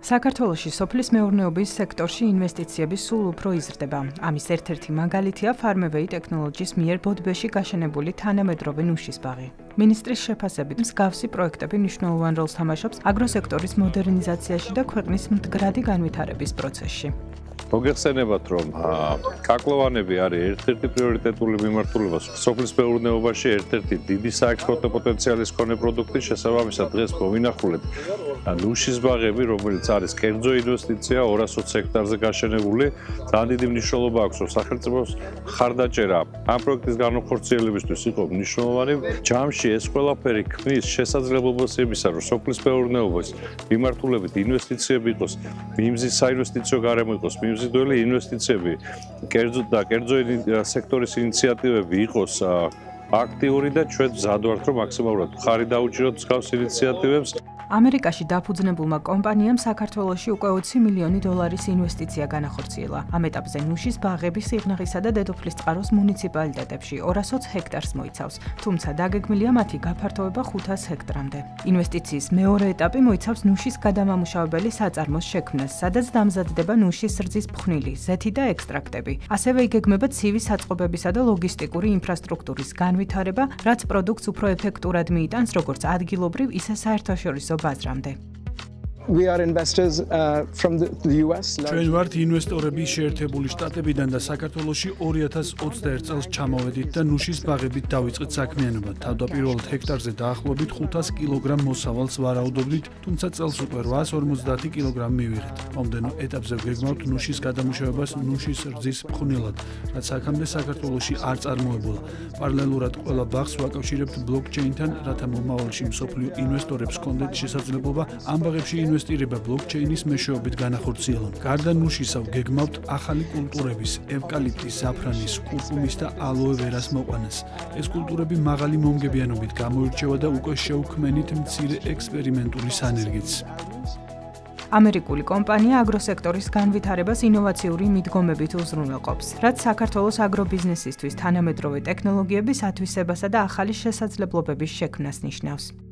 საქართველოში სოფლის მეურნეობის სექტორში ინვესტიციები სულ უფრო იზრდება. ამის ერთ-ერთი მაგალითია Farmway Technologies მიერ ბოდბეში გაშენებული თანამედროვე ნუშის ბაღი. მინისტრის შეფასებით მსგავსი პროექტები მნიშვნელოვან როლს თამაშობს აგროსექტორის მოდერნიზაციაში და ქვეყნის მდგრადი განვითარების პროცესში. მოგეხსენებათ, რომ კაკლოვანები არის ერთ-ერთი პრიორიტეტული მიმართულება სოფლის მეურნეობაში, ერთ-ერთი დიდი საექსპორტო პოტენციალის მქონე პროდუქტი, შესაბამისად დღეს მოვინახულეთ ნუშის ბაღები, რომელიც არის კერძო ინვესტიცია 220 ჰექტარზე გაშენებული. ძალიან დიდი მნიშვნელობა აქვს, რომ სახელმწიფოს ხარდაჭერა ამ პროექტის განხორციელებისთვის იყო მნიშვნელოვანი. ჯამში ეს ყველაფერი ქმნის შესაძლებლობას იმისა, რომ სოფლის მეურნეობის მიმართულებით ინვესტიციები იყოს, მიმზის საინვესტიციო გარემო იყოს, მიმზიდველი ინვესტიციები, კერძო სექტორის ინიციატივები იყოს აქტიური და ჩვენ მზად ვართ, რომ მაქსიმალურად მხარი დაუჭიროთ მსგავს ინიციატივებს. ამერიკაში დაფუძნებულმა კომპანიამ საქართველოში უკვე 20 მილიონი დოლარის ინვესტიცია განახორციელა. ამ ეტაპზე ნუშის ბაღები სიღნაღისა და დედოფლისწყაროს მუნიციპალიტეტებში 220 ჰექტარს მოიცავს, თუმცა დაგეგმილია მათი გაფართოება 500 ჰექტრამდე. ინვესტიციის მეორე ეტაპი მოიცავს ნუშის გადამამუშავებელი საწარმოს შექმნას, სადაც დამზადდება ნუშის რძის ფხვნილი, ზეთი და ექსტრაქტები. ასევე იგეგმება ცივი საწყობებისა და ლოგისტიკური ინფრასტრუქტურის განვითარება, რაც პროდუქტს უფრო ეფექტურად მიიტანს როგორც ადგილობრივ, ისე საერთაშორისო ბაზრამდე. We are investors from the US. ჩვენ ვართ ინვესტორები შეერთებული შტატებიდან და საქართველოში 2021 წელს ჩამოვედით და ნუშის ბაღებით დავიწყეთ საქმიანობა. თავდაპირველად ჰექტარზე დაახლოებით 500 კილოგრამ მოსავალს ვარაუდობდით, თუმცა წელს უკვე 850 კილოგრამი მივიღეთ. მომდენო ეტაპზე ვგეგმავთ ნუშის გადამუშავებას ნუშის რძის ფხვნილად, რაც აქამდე საქართველოში არ წარმოებულა. პარალელურად ყველა ბაღს ვაკავშირებთ ბლოკჩეინთან, რათა მომავალში მსოფლიო ინვესტორებს ჰქონდეთ შესაძლებლობა ამ ბაღებში ინვესტირება ბლოკჩეინის მეშვეობით განახორციელონ. გარდა ნუშისა ვგეგმავთ ახალი კულტურების, ევკალიპტის, ზაფრანის, კურკუმის და ალოე ვერას მოყვანას. ეს კულტურები მაღალი მომგებიანობით გამოირჩევა და უკვე შევქმნით მცირე ექსპერიმენტული სანერგიც. ამერიკული კომპანია აგროსექტორის განვითარებას ინოვაციური მიდგომებით უზრუნველყოფს, რაც საქართველოს აგრობიზნესისთვის თანამედროვე ტექნოლოგიების ათვისებასა და ახალი შესაძლებლობების შექმნას ნიშნავს.